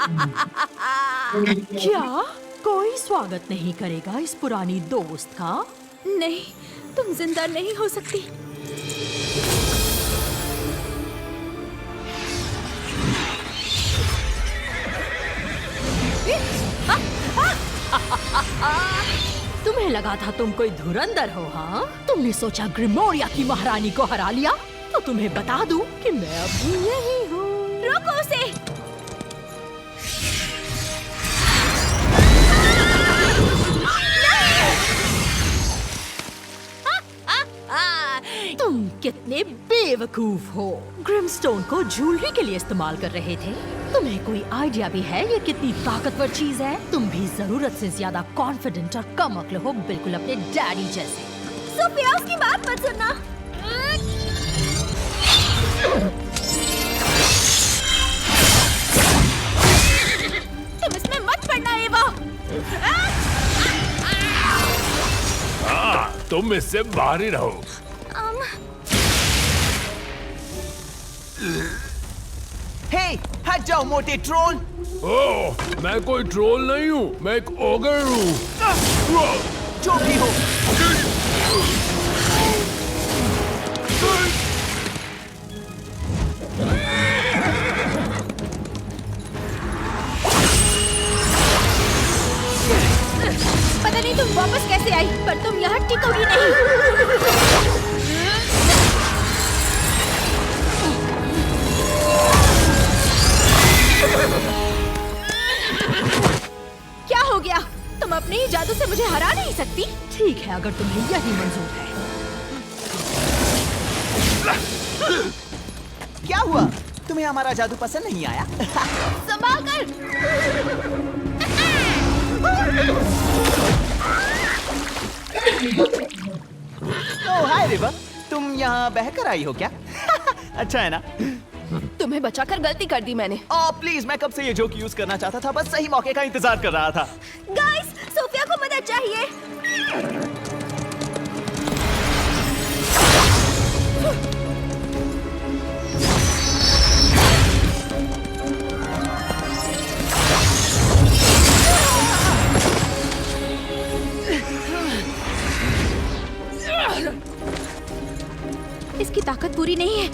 क्या कोई स्वागत नहीं करेगा इस पुरानी दोस्त का? नहीं, तुम जिंदा नहीं हो सकती। तुम्हें लगा था तुम कोई धुरंधर हो, हाँ? तुमने सोचा ग्रिमोरिया की महारानी को हरा लिया? तो तुम्हें बता दूं कि मैं अभी यही हूँ। रोको उसे। तुम कितने बेवकूफ हो। ग्रिमस्टोन को ज्वेलरी के लिए इस्तेमाल कर रहे थे। तुम्हें कोई आइडिया भी है ये कितनी ताकतवर चीज है? तुम भी जरूरत से ज्यादा कॉन्फिडेंट और कम अक्ल हो, बिल्कुल अपने डैडी जैसे। सोफिया, उसकी बात मत सुनना। तुम इसमें मत पड़ना एवा। तुम इससे बाहर ही रहो। हे, हट जाओ मोटे ट्रोल। ओह, मैं कोई ट्रोल नहीं हूँ, मैं एक ओगर हूँ। जो भी हो। पता नहीं तुम वापस कैसे आई, पर तुम यहाँ टिकोगी नहीं। क्या हो गया? तुम अपने ही जादू से मुझे हरा नहीं सकती? ठीक है, अगर तुम्हें यही मंजूर है। क्या हुआ? तुम्हें हमारा जादू पसंद नहीं आया? संभाल कर। ओह हाय रिवर, तुम यहाँ बहकर आई हो क्या? अच्छा है ना? तुम्हें बचाकर गलती कर दी मैंने। ओह प्लीज, मैं कब से ये जोक यूज करना चाहता था, बस सही मौके का इंतजार कर रहा था। गाइस, सोफिया को मदद चाहिए। इसकी ताकत पूरी नहीं है।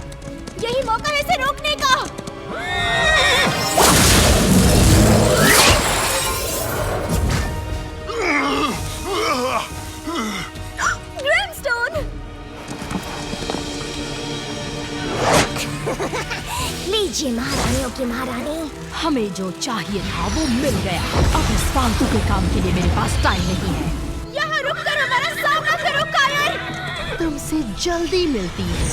यही मौका है इसे रोकने का। ग्रिमस्टोन! लीजिए महारानियों की महारानी। हमें जो चाहिए था वो मिल गया। अब इस फालतू के काम के लिए मेरे पास टाइम नहीं है। यहाँ रुक कर हमारा सामना करो कायर। तुमसे जल्दी मिलती है।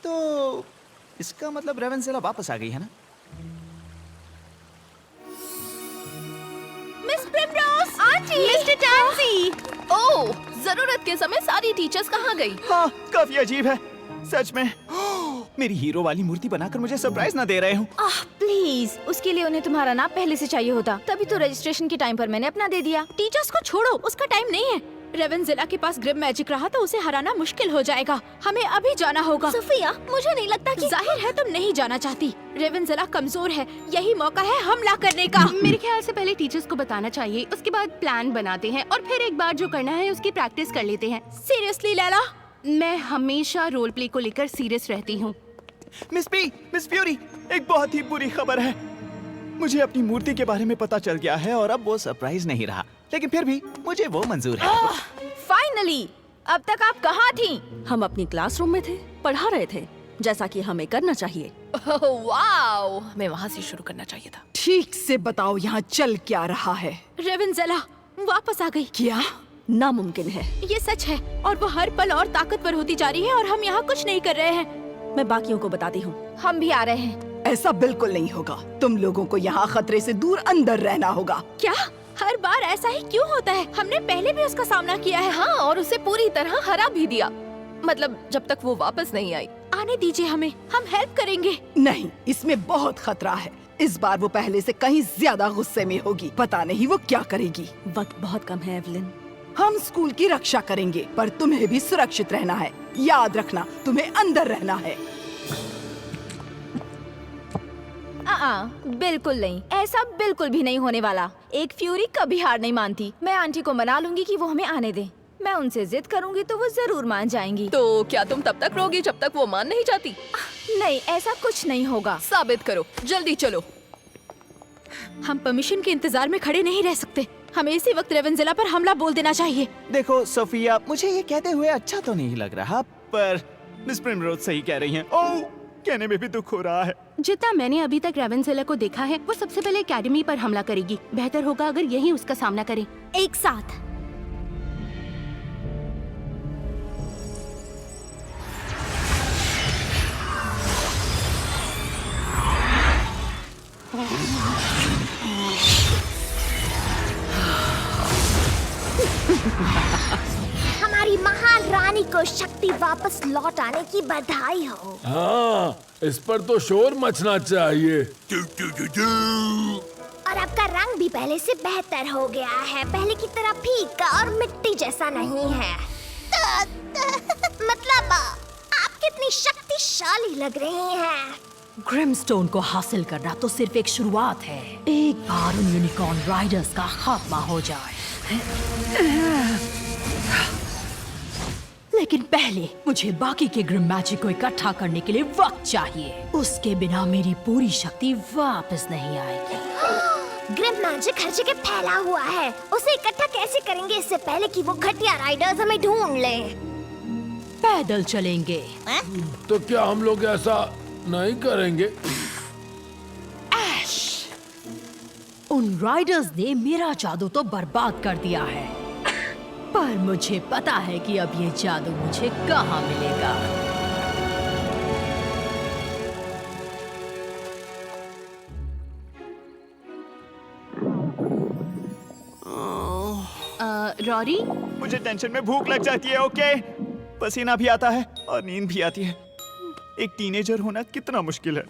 तो इसका मतलब रेवेंसेला वापस आ गई है ना? Miss Primrose, aunty, Mister Tansy. Oh, जरूरत के समय सारी टीचर्स कहाँ गई? हाँ, काफी अजीब है सच में। मेरी हीरो वाली मूर्ति बनाकर मुझे सरप्राइज ना दे रहे हो। प्लीज, उसके लिए उन्हें तुम्हारा नाम पहले से चाहिए होता। तभी तो रजिस्ट्रेशन के टाइम पर मैंने अपना दे दिया। टीचर्स को छोड़ो, उसका टाइम नहीं है। रेवेंसेला के पास ग्रिम मैजिक रहा तो उसे हराना मुश्किल हो जाएगा। हमें अभी जाना होगा। सोफिया, मुझे नहीं लगता कि... जाहिर है तुम नहीं जाना चाहती। रेवेंसेला कमजोर है, यही मौका है हमला करने का। मेरे ख्याल से पहले टीचर्स को बताना चाहिए, उसके बाद प्लान बनाते हैं और फिर एक बार जो करना है उसकी प्रैक्टिस कर लेते हैं। सीरियसली लैला? मैं हमेशा रोल प्ले को लेकर सीरियस रहती हूँ। मिस फ्यूरी, एक बहुत ही बुरी खबर है। मुझे अपनी मूर्ति के बारे में पता चल गया है और अब वो सरप्राइज नहीं रहा, लेकिन फिर भी मुझे वो मंजूर है। फाइनली! अब तक आप कहाँ थी? हम अपनी क्लासरूम में थे, पढ़ा रहे थे, जैसा कि हमें करना चाहिए। वाओ! हमें वहाँ से शुरू करना चाहिए था। ठीक से बताओ यहाँ चल क्या रहा है? रेवेंसेला वापस आ गई। क्या? नामुमकिन है। ये सच है और वो हर पल और ताकतवर होती जा रही है और हम यहाँ कुछ नहीं कर रहे हैं। मैं बाकियों को बताती हूँ। हम भी आ रहे हैं। ऐसा बिल्कुल नहीं होगा। तुम लोगों को यहाँ खतरे से दूर अंदर रहना होगा। क्या? हर बार ऐसा ही क्यों होता है? हमने पहले भी उसका सामना किया है। हाँ, और उसे पूरी तरह हरा भी दिया। मतलब जब तक वो वापस नहीं आई। आने दीजिए हमें, हम हेल्प करेंगे। नहीं, इसमें बहुत खतरा है। इस बार वो पहले से कहीं ज्यादा गुस्से में होगी। पता नहीं वो क्या करेगी। वक्त बहुत कम है एवलिन। हम स्कूल की रक्षा करेंगे, पर तुम्हें भी सुरक्षित रहना है। याद रखना, तुम्हें अंदर रहना है। बिल्कुल नहीं, ऐसा बिल्कुल भी नहीं होने वाला। एक फ्यूरी कभी हार नहीं मानती। मैं आंटी को मना लूंगी कि वो हमें आने दे। मैं उनसे जिद करूंगी तो वो जरूर मान जाएंगी। तो क्या तुम तब तक रहोगी जब तक वो मान नहीं जाती? नहीं, ऐसा कुछ नहीं होगा। साबित करो, जल्दी चलो। हम परमिशन के इंतजार में खड़े नहीं रह सकते। हमें इसी वक्त रेवेंजेला पर हमला बोल देना चाहिए। देखो सोफिया, मुझे ये कहते हुए अच्छा तो नहीं लग रहा, पर मिस प्रिमरोज सही कह रही हैं। ओह, कहने में भी दुख हो रहा है। जितना मैंने अभी तक रेवेंजेला को देखा है, वो सबसे पहले एकेडमी पर हमला करेगी। बेहतर होगा अगर यही उसका सामना करें। एक साथ। हमारी महान रानी को शक्ति वापस लौट आने की बधाई हो। हाँ, इस पर तो शोर मचना चाहिए। और आपका रंग भी पहले से बेहतर हो गया है, पहले की तरह फीका और मिट्टी जैसा नहीं है। मतलब आप कितनी शक्तिशाली लग रही हैं। ग्रिमस्टोन को हासिल करना तो सिर्फ एक शुरुआत है। एक बार उन यूनिकॉर्न राइडर्स का खात्मा हो जाए, लेकिन पहले मुझे बाकी के ग्रिम मैजिक को इकट्ठा करने के लिए वक्त चाहिए। उसके बिना मेरी पूरी शक्ति वापस नहीं आएगी। ग्रिम मैजिक हर जगह फैला हुआ है, उसे इकट्ठा कैसे करेंगे इससे पहले कि वो घटिया राइडर्स हमें ढूंढ लें? पैदल चलेंगे। तो क्या हम लोग ऐसा नहीं करेंगे? ऐश, उन राइडर्स ने मेरा जादू तो बर्बाद कर दिया है, पर मुझे पता है कि अब ये जादू मुझे कहाँ मिलेगा। रॉरी, मुझे टेंशन में भूख लग जाती है, ओके? पसीना भी आता है और नींद भी आती है। एक टीनेजर होना कितना मुश्किल है।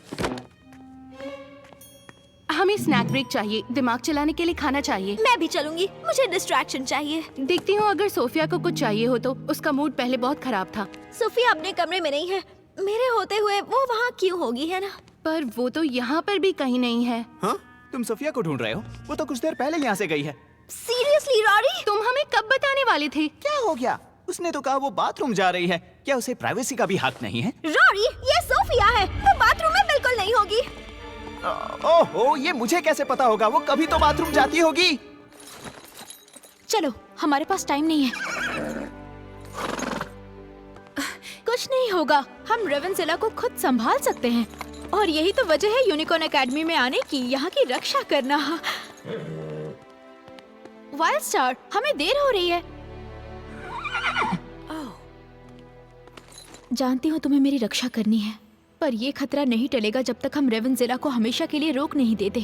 हमें स्नैक ब्रेक चाहिए। दिमाग चलाने के लिए खाना चाहिए। मैं भी चलूंगी, मुझे डिस्ट्रैक्शन चाहिए। देखती हूँ अगर सोफिया को कुछ चाहिए हो तो। उसका मूड पहले बहुत खराब था। सोफिया अपने कमरे में नहीं है। मेरे होते हुए वो वहाँ क्यों होगी, है ना? पर वो तो यहाँ पर भी कहीं नहीं है। हाँ? तुम सोफिया को ढूंढ रहे हो? वो तो कुछ देर पहले यहाँ से गई है। Seriously Rory? तुम हमें कब बताने वाले थे? क्या हो गया? उसने तो कहा वो बाथरूम जा रही है। क्या उसे प्राइवेसी का भी हक नहीं है? रॉरी, ये सोफिया है। वो बाथरूम में बिल्कुल नहीं होगी। ओहो, ये मुझे कैसे पता होगा? वो कभी तो बाथरूम जाती होगी। चलो, हमारे पास टाइम नहीं है। कुछ नहीं होगा, हम रेवेंजेला को खुद संभाल सकते हैं। और यही तो वजह है यूनिकॉर्न एकेडमी में आने की, यहाँ की रक्षा करना। वाइल्ड स्टार, हमें देर हो रही है। जानती हूँ तुम्हें मेरी रक्षा करनी है, पर ये खतरा नहीं टलेगा जब तक हम रेवेंजेला को हमेशा के लिए रोक नहीं देते।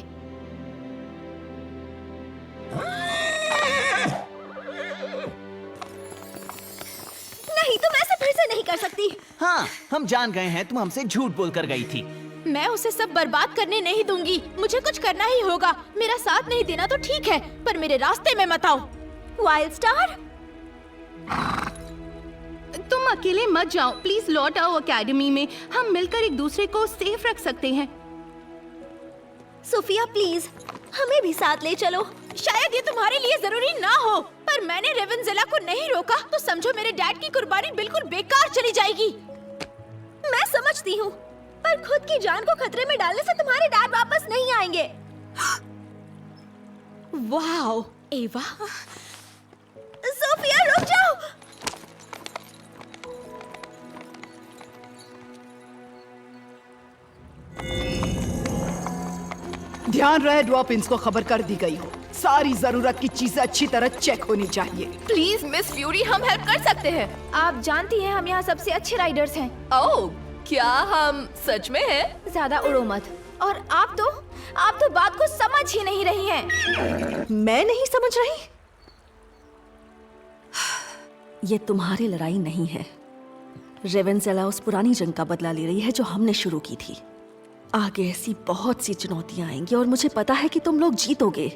नहीं, तुम ऐसे फिर से नहीं कर सकती। हाँ, हम जान गए हैं तुम हमसे झूठ बोलकर गई थी। मैं उसे सब बर्बाद करने नहीं दूंगी। मुझे कुछ करना ही होगा। मेरा साथ नहीं देना तो ठीक है, पर मेरे रास्ते में मत आओ। वाइल्ड स्टार, तुम अकेले मत जाओ, प्लीज लौट आओ एकेडमी में। हम मिलकर एक दूसरे को सेफ रख सकते हैं। सोफिया प्लीज, हमें भी साथ ले चलो। शायद ये तुम्हारे लिए जरूरी ना हो, पर मैंने रेवेंजेला को नहीं रोका तो समझो मेरे डैड की कुर्बानी बिल्कुल बेकार चली जाएगी। मैं समझती हूँ, पर खुद की जान को खतरे में डालने से तुम्हारे डैड वापस नहीं आएंगे। वाओ, एवा। सोफिया रुक जाओ। ध्यान रहे, ड्रॉपिंस को खबर कर दी गई हो। सारी जरूरत की चीजें अच्छी तरह चेक होनी चाहिए। प्लीज मिस फ्यूरी, हम हेल्प कर सकते हैं। आप जानती हैं हम यहाँ सबसे अच्छे राइडर्स हैं। ओह, क्या हम सच में हैं? ज्यादा उड़ो मत। और आप तो बात को समझ ही नहीं रही हैं। मैं नहीं समझ रही? ये तुम्हारी लड़ाई नहीं है। रेवेंजेला उस पुरानी जंग का बदला ले रही है जो हमने शुरू की थी। आगे ऐसी बहुत सी चुनौतियां आएंगी और मुझे पता है कि तुम लोग जीतोगे।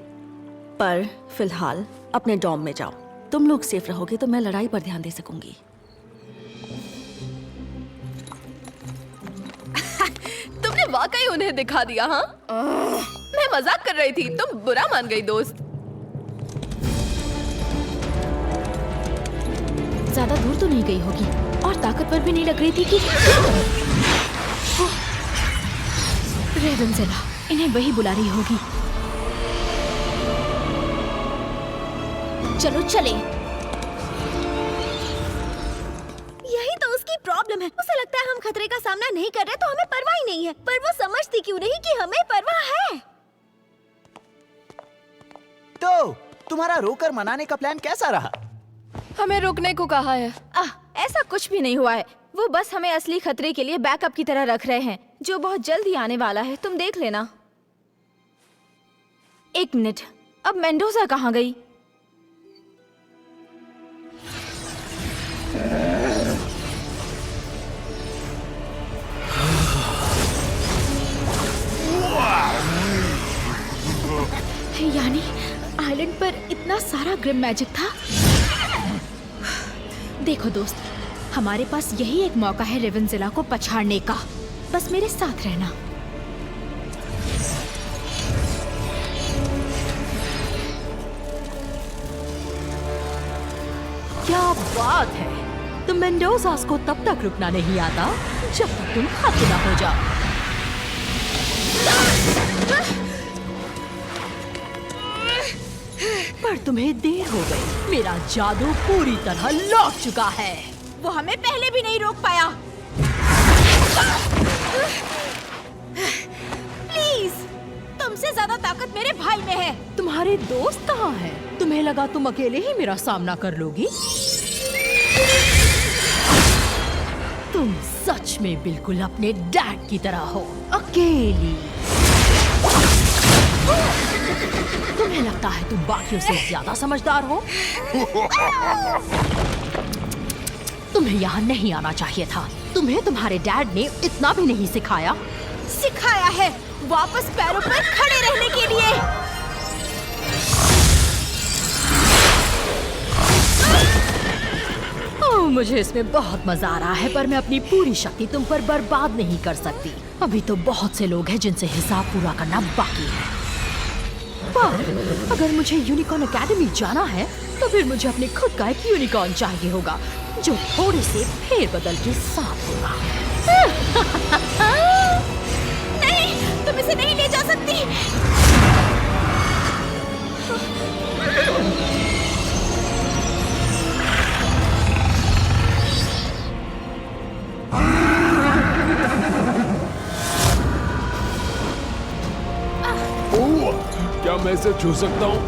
पर फिलहाल अपने डॉम में जाओ। तुम लोग सेफ रहोगे तो मैं लड़ाई पर ध्यान दे सकूंगी। तुमने वाकई उन्हें दिखा दिया। हाँ, मैं मजाक कर रही थी, तुम बुरा मान गई दोस्त। ज्यादा दूर तो नहीं गई होगी और ताकतवर भी नहीं लग रही थी कि रेवेंजेला इन्हें वही बुला रही होगी। चलो चले। यही तो उसकी प्रॉब्लम है। उसे लगता है हम खतरे का सामना नहीं कर रहे तो हमें परवाह ही नहीं है, पर वो समझती क्यों नहीं कि हमें परवाह है। तो तुम्हारा रोकर मनाने का प्लान कैसा रहा? हमें रुकने को कहा है। ऐसा कुछ भी नहीं हुआ है। वो बस हमें असली खतरे के लिए बैकअप की तरह रख रहे हैं, जो बहुत जल्द ही आने वाला है। तुम देख लेना। एक मिनट, अब मेंडोजा कहाँ गई? यानी आइलैंड पर इतना सारा ग्रिम मैजिक था। देखो दोस्त, हमारे पास यही एक मौका है रेवेंजेला को पछाड़ने का। बस मेरे साथ रहना। क्या बात है, तुम मेंडोजास को तब तक रुकना नहीं आता जब तक तुम खत्म ना हो जाओ। पर तुम्हें देर हो गई। मेरा जादू पूरी तरह लौट चुका है। वो हमें पहले भी नहीं रोक पाया। प्लीज, तुमसे ज्यादा ताकत मेरे भाई में है। तुम्हारे दोस्त कहाँ हैं? तुम्हें लगा तुम अकेले ही मेरा सामना कर लोगी? तुम सच में बिल्कुल अपने डैड की तरह हो, अकेली। तुम्हें लगता है तुम बाकियों से ज्यादा समझदार हो? तुम्हें यहाँ नहीं आना चाहिए था। तुम्हें तुम्हारे डैड ने इतना भी नहीं सिखाया। सिखाया है, वापस पैरों पर खड़े रहने के लिए। ओह, मुझे इसमें बहुत मजा आ रहा है, पर मैं अपनी पूरी शक्ति तुम पर बर्बाद नहीं कर सकती। अभी तो बहुत से लोग हैं जिनसे हिसाब पूरा करना बाकी है। पर अगर मुझे यूनिकॉर्न एकेडमी जाना है तो फिर मुझे अपने खुद का एक यूनिकॉर्न चाहिए होगा, जो थोड़े से फेरबदल के साथ होगा। नहीं, तुम इसे नहीं ले जा सकती। ओह, क्या मैं इसे छू सकता हूँ?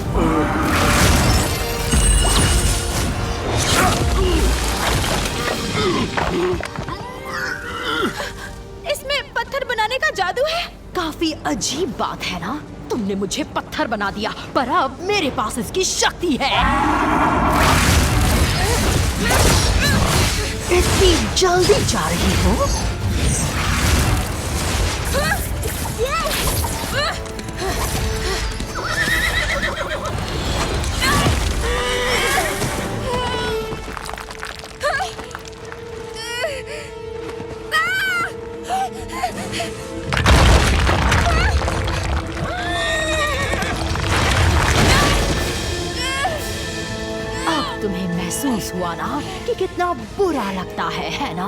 इसमें पत्थर बनाने का जादू है। काफी अजीब बात है ना? तुमने मुझे पत्थर बना दिया, पर अब मेरे पास इसकी शक्ति है। इतनी जल्दी जा रही हो? अब तुम्हें महसूस हुआ ना कि कितना बुरा लगता है ना?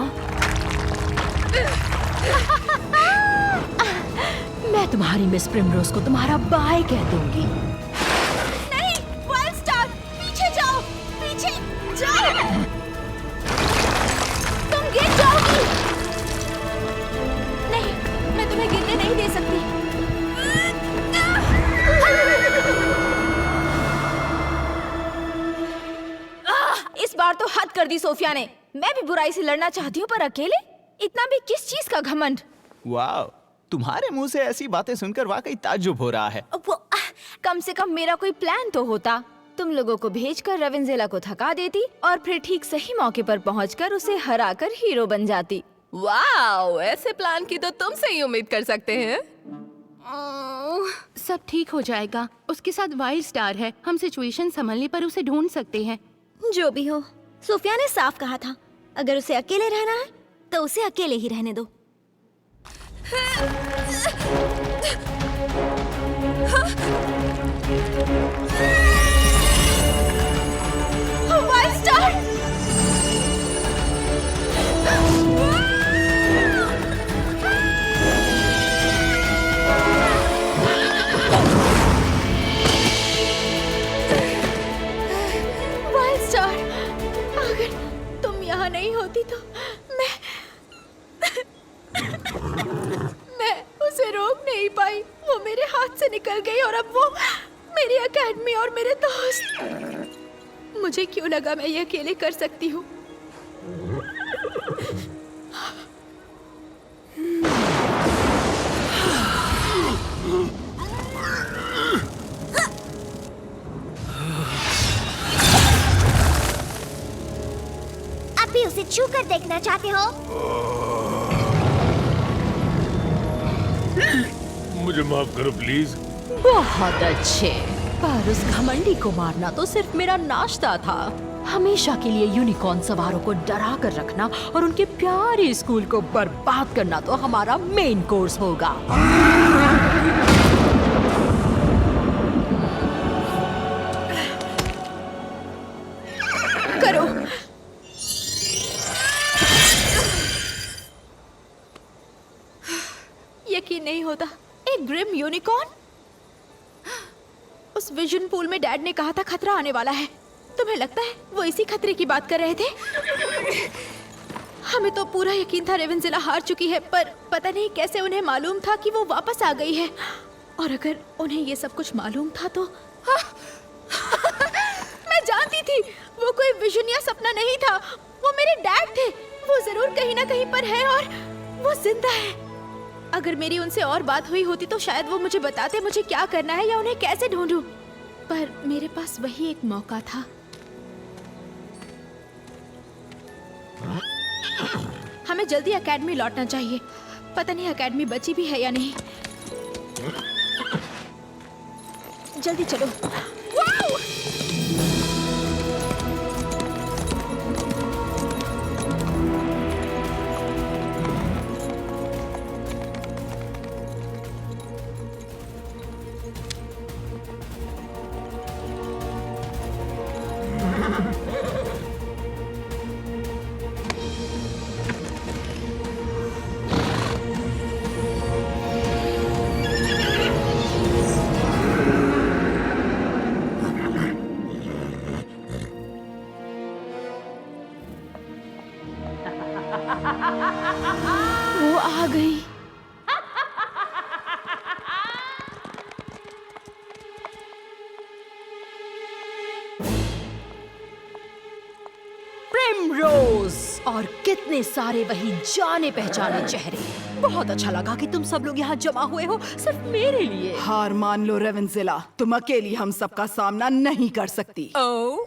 मैं तुम्हारी मिस प्रिमरोज को तुम्हारा बाय कह दूंगी। नहीं, वाइल्ड स्टार, पीछे जाओ, पीछे जाओ। तुम गिर जाओगी। नहीं, मैं तुम्हें गिरने नहीं दे सकती। इस बार तो हद कर दी सोफिया ने। मैं भी बुराई से लड़ना चाहती हूँ, पर अकेले? इतना भी किस चीज का घमंड? वाह, तुम्हारे मुंह से ऐसी बातें सुनकर वाकई ताज्जुब हो रहा है। कम से कम मेरा कोई प्लान तो होता। तुम लोगों को भेजकर रेवेंजेला को थका देती और फिर ठीक सही मौके पर पहुंचकर उसे हराकर हीरो बन जाती। वाओ, ऐसे प्लान की तो तुमसे ही उम्मीद कर सकते हैं। सब ठीक हो जाएगा। उसके साथ वाइल्ड स्टार है, हम सिचुएशन संभलने पर उसे ढूंढ सकते हैं। जो भी हो, सोफिया ने साफ कहा था, अगर उसे अकेले रहना है तो उसे अकेले ही रहने दो। Wild star! वाइल्ड स्टार, अगर तुम यहाँ नहीं होती तो मैं उसे रोक नहीं पाई। वो मेरे हाथ से निकल गई और अब वो मेरी एकेडमी और मेरे दोस्त। मुझे क्यों लगा मैं ये अकेले कर सकती हूँ। आप भी उसे छू कर देखना चाहते हो? मुझे माफ करो प्लीज। बहुत अच्छे, पर उस घमंडी को मारना तो सिर्फ मेरा नाश्ता था। हमेशा के लिए यूनिकॉर्न सवारों को डरा कर रखना और उनके प्यारे स्कूल को बर्बाद करना तो हमारा मेन कोर्स होगा। करो। यकीन नहीं होता, एक ग्रिम यूनिकॉर्न। उस विजन पूल में डैड ने कहा था खतरा आने वाला है। तुम्हें लगता है वो इसी खतरे की बात कर रहे थे? हमें तो पूरा यकीन था रेवेंजेला हार चुकी है, पर पता नहीं कैसे उन्हें मालूम था कि वो वापस आ गई है। और अगर उन्हें ये सब कुछ मालूम था तो मैं जानती थी वो कोई विजन या सपना नहीं था। वो मेरे डैड थे। वो जरूर कहीं ना कहीं पर है और वो जिंदा है। अगर मेरी उनसे और बात हुई होती तो शायद वो मुझे बताते मुझे क्या करना है या उन्हें कैसे ढूंढूं। पर मेरे पास वही एक मौका था। हमें जल्दी एकेडमी लौटना चाहिए। पता नहीं एकेडमी बची भी है या नहीं। जल्दी चलो। वाओ! वो आ गई। प्रिमरोज और कितने सारे वही जाने पहचाने चेहरे। बहुत अच्छा लगा कि तुम सब लोग यहाँ जमा हुए हो सिर्फ मेरे लिए। हार मान लो रेवेंजेला, तुम अकेली हम सबका सामना नहीं कर सकती। ओ,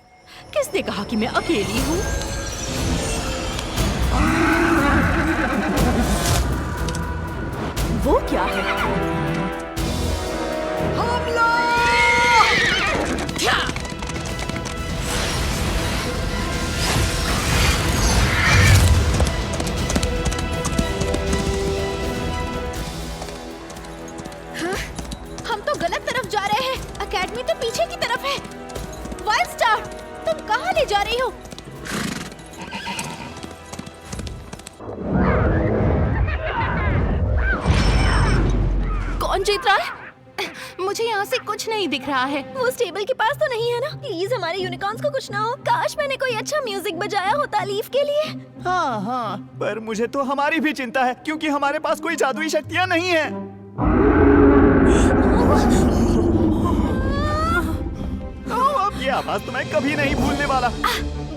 किसने कहा कि मैं अकेली हूँ? वो क्या है? हमला! हम तो गलत तरफ जा रहे हैं। एकेडमी तो पीछे की तरफ है। वाइल्ड स्टार, तुम कहाँ ले जा रही हो? कौन जीत रहा है? मुझे यहाँ से कुछ नहीं दिख रहा है। वो उस टेबल के पास तो नहीं है ना? प्लीज हमारे यूनिकॉर्न्स को कुछ ना हो। काश मैंने कोई अच्छा म्यूजिक बजाया होता लीफ के लिए। हाँ हाँ, पर मुझे तो हमारी भी चिंता है क्योंकि हमारे पास कोई जादुई शक्तियाँ नहीं है। अब ये आवाज तो मैं कभी नहीं भूलने वाला।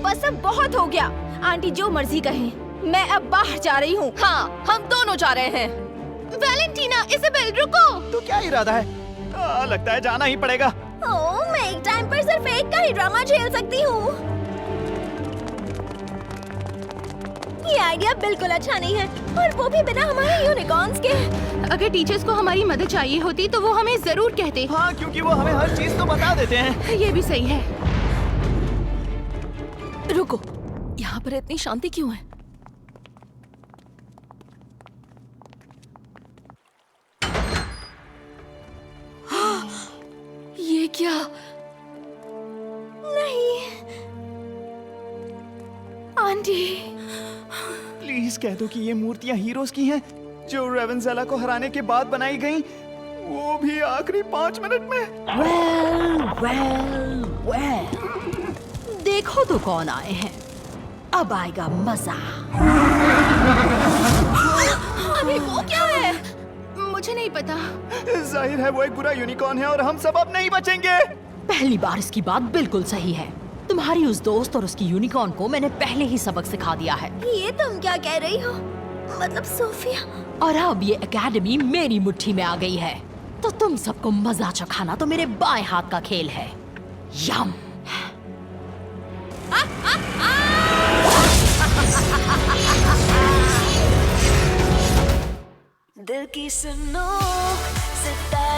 बस अब बहुत हो गया। आंटी जो मर्जी कहें, मैं अब बाहर जा रही हूँ। हाँ, हम दोनों जा रहे हैं। वैलेंटीना, इज़ाबेल, रुको। तो क्या इरादा है? लगता है जाना ही पड़ेगा। ओह, मैं एक टाइम पर सिर्फ एक का ही ड्रामा झेल सकती हूँ। ये आइडिया बिल्कुल अच्छा नहीं है, और वो भी बिना हमारे यूनिकॉर्न्स के। अगर टीचर्स को हमारी मदद चाहिए होती तो वो हमें जरूर कहते। हाँ, क्योंकि वो हमें हर चीज तो बता देते हैं। ये भी सही है। रुको, यहाँ पर इतनी शांति क्यों है? ये क्या? आंटी, प्लीज कह दो कि ये मूर्तियां हीरोज की हैं जो रेवेंजेला को हराने के बाद बनाई गईं, वो भी आखिरी 5 मिनट में। वेल देखो तो कौन आए हैं। अब आएगा मजा। अरे वो क्या है? मुझे नहीं पता। जाहिर है वो एक बुरा यूनिकॉर्न है और हम सब अब नहीं बचेंगे। पहली बार इसकी बात बिल्कुल सही है। तुम्हारी उस दोस्त और उसकी यूनिकॉर्न को मैंने पहले ही सबक सिखा दिया है। ये तुम क्या कह रही हो? मतलब सोफिया। और अब ये एकेडमी मेरी मुट्ठी में आ गई है, तो तुम सबको मजा चखाना तो मेरे बाएं हाथ का खेल है। यम। दिल की सुनो सितारे